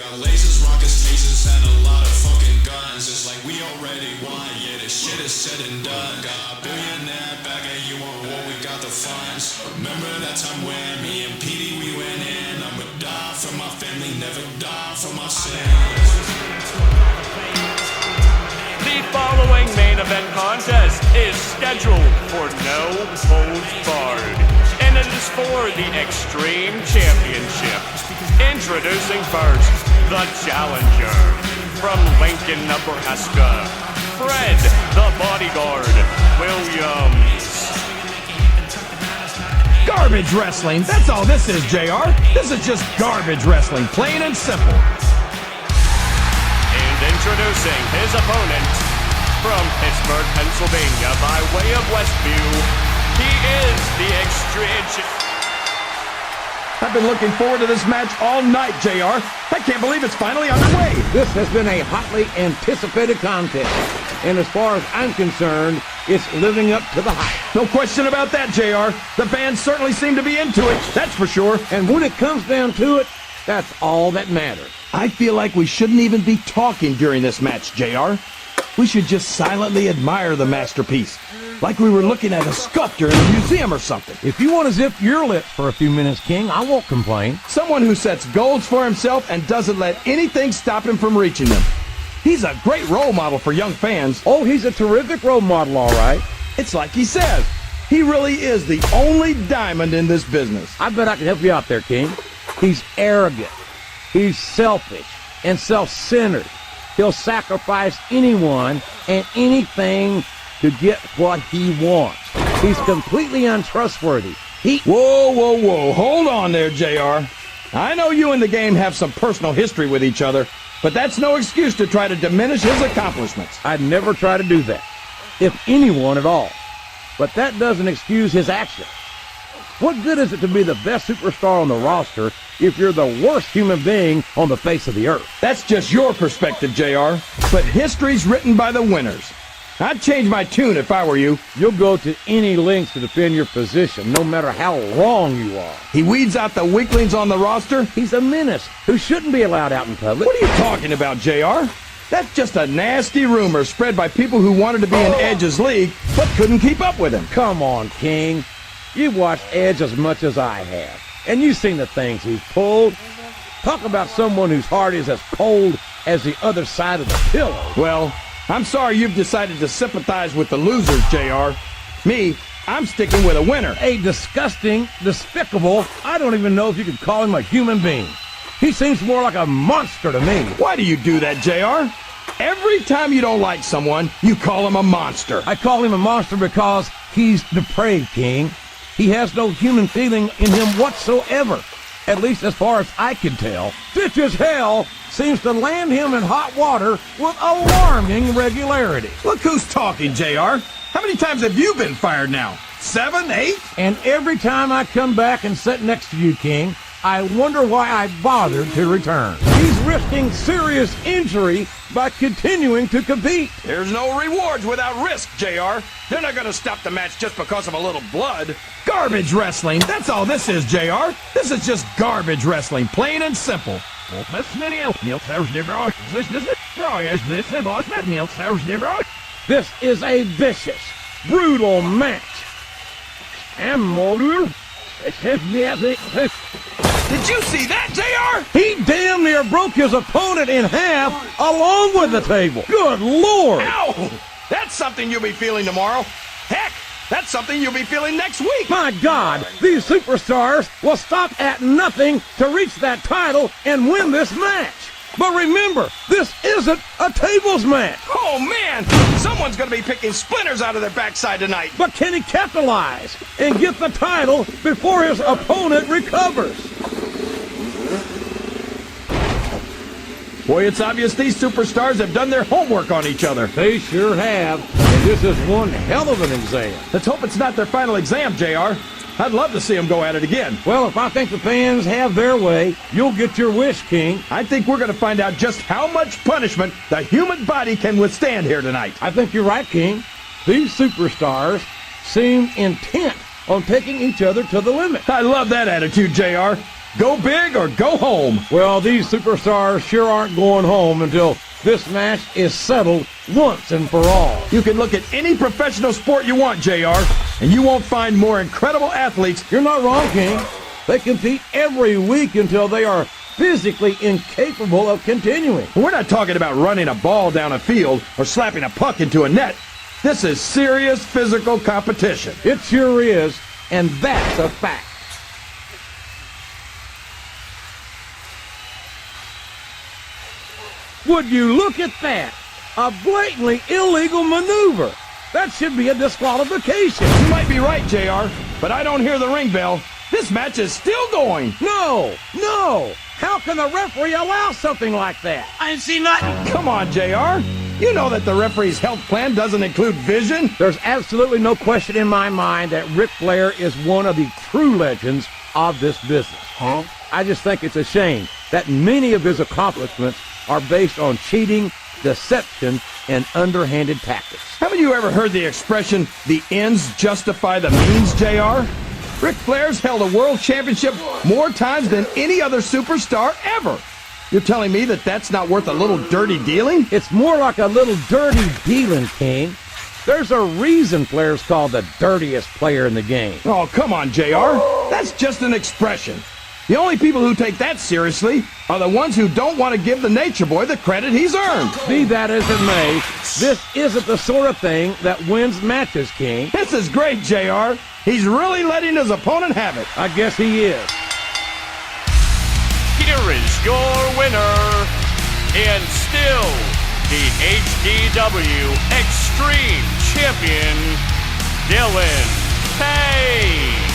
got lasers, rockets, tasers, and a lot of fucking guns. It's like we already won, yeah, this shit is said and done. Got a billionaire back at you on war, we got the funds. Remember that time when me and Petey, we went in? I'ma die for my family, never die for my sins. The following main event contest is scheduled for no holds barred, and it is for the XTreme Championship. Introducing first, the challenger from Lincoln, Nebraska, Fred the Bodyguard Williams. Garbage wrestling, that's all this is, JR. This is just garbage wrestling, plain and simple. And introducing his opponent from Pittsburgh, Pennsylvania, by way of Westview, he is the XTreme. I've been looking forward to this match all night, JR. I can't believe it's finally underway. This has been a hotly anticipated contest, and as far as I'm concerned, it's living up to the hype. No question about that, JR. The fans certainly seem to be into it, that's for sure. And when it comes down to it, that's all that matters. I feel like we shouldn't even be talking during this match, JR. We should just silently admire the masterpiece, like we were looking at a sculpture in a museum or something. If you want to zip your lips for a few minutes, King, I won't complain. Someone who sets goals for himself and doesn't let anything stop him from reaching them. He's a great role model for young fans. Oh, he's a terrific role model, all right. It's like he says, he really is the only diamond in this business. I bet I can help you out there, King. He's arrogant, he's selfish, and self-centered. He'll sacrifice anyone and anything to get what he wants. He's completely untrustworthy. Whoa. Hold on there, JR. I know you and the game have some personal history with each other, but that's no excuse to try to diminish his accomplishments. I'd never try to do that, if anyone at all. But that doesn't excuse his actions. What good is it to be the best superstar on the roster if you're the worst human being on the face of the earth? That's just your perspective, JR. But history's written by the winners. I'd change my tune if I were you. You'll go to any lengths to defend your position, no matter how wrong you are. He weeds out the weaklings on the roster. He's a menace who shouldn't be allowed out in public. What are you talking about, JR? That's just a nasty rumor spread by people who wanted to be in Edge's league, but couldn't keep up with him. Come on, King. You've watched Edge as much as I have, and you've seen the things he's pulled. Talk about someone whose heart is as cold as the other side of the pillow. Well, I'm sorry you've decided to sympathize with the losers, JR. Me, I'm sticking with a winner. A disgusting, despicable, I don't even know if you could call him a human being. He seems more like a monster to me. Why do you do that, JR? Every time you don't like someone, you call him a monster. I call him a monster because he's depraved, King. He has no human feeling in him whatsoever, at least as far as I can tell. Such as hell seems to land him in hot water with alarming regularity. Look who's talking, JR. How many times have you been fired now? 7, 8? And every time I come back and sit next to you, King, I wonder why I bothered to return. He's risking serious injury by continuing to compete. There's no rewards without risk, JR. They're not going to stop the match just because of a little blood. Garbage wrestling, that's all this is, JR. This is just garbage wrestling, plain and simple. This is a vicious, brutal match. Did you see that, JR? He damn near broke his opponent in half along with the table. Good Lord! Ow! That's something you'll be feeling tomorrow. Heck, that's something you'll be feeling next week. My God, these superstars will stop at nothing to reach that title and win this match. But remember, this isn't a tables match. Oh, man! Someone's going to be picking splinters out of their backside tonight. But can he capitalize and get the title before his opponent recovers? Boy, it's obvious these superstars have done their homework on each other. They sure have. And this is one hell of an exam. Let's hope it's not their final exam, JR. I'd love to see them go at it again. Well, if I think the fans have their way, you'll get your wish, King. I think we're going to find out just how much punishment the human body can withstand here tonight. I think you're right, King. These superstars seem intent on taking each other to the limit. I love that attitude, JR. Go big or go home. Well, these superstars sure aren't going home until this match is settled once and for all. You can look at any professional sport you want, JR, and you won't find more incredible athletes. You're not wrong, King. They compete every week until they are physically incapable of continuing. We're not talking about running a ball down a field or slapping a puck into a net. This is serious physical competition. It sure is, and that's a fact. Would you look at that? A blatantly illegal maneuver. That should be a disqualification. You might be right, JR, but I don't hear the ring bell. This match is still going. No! How can the referee allow something like that? I didn't see nothing. Come on, JR. You know that the referee's health plan doesn't include vision. There's absolutely no question in my mind that Ric Flair is one of the true legends of this business. I just think it's a shame that many of his accomplishments are based on cheating, deception, and underhanded tactics. Haven't you ever heard the expression, the ends justify the means, JR? Ric Flair's held a world championship more times than any other superstar ever. You're telling me that that's not worth a little dirty dealing? It's more like a little dirty dealing, King. There's a reason Flair's called the dirtiest player in the game. Oh, come on, JR. That's just an expression. The only people who take that seriously are the ones who don't want to give the Nature Boy the credit he's earned. Be that as it may, this isn't the sort of thing that wins matches, King. This is great, JR. He's really letting his opponent have it. I guess he is. Here is your winner, and still the HDW Extreme Champion, Dylan Page.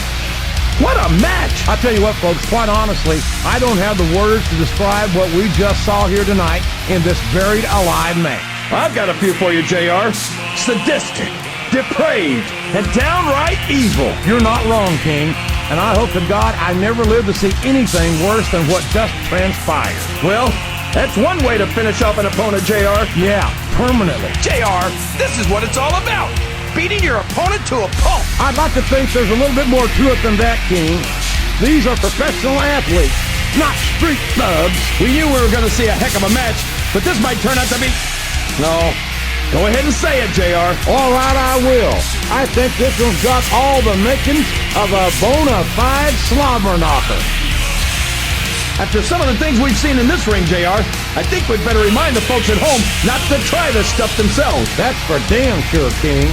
What a match! I'll tell you what, folks, quite honestly, I don't have the words to describe what we just saw here tonight in this buried alive match. I've got a few for you, JR. Sadistic, depraved, and downright evil. You're not wrong, King, and I hope to God I never live to see anything worse than what just transpired. Well, that's one way to finish off an opponent, JR. Yeah, permanently. JR, this is what it's all about. Beating your opponent to a pulp. I'd like to think there's a little bit more to it than that, King. These are professional athletes, not street thugs. We knew we were going to see a heck of a match, but this might turn out to be... No. Go ahead and say it, JR. All right, I will. I think this one's got all the makings of a bona fide slobber knocker. After some of the things we've seen in this ring, JR, I think we'd better remind the folks at home not to try this stuff themselves. That's for damn sure, King.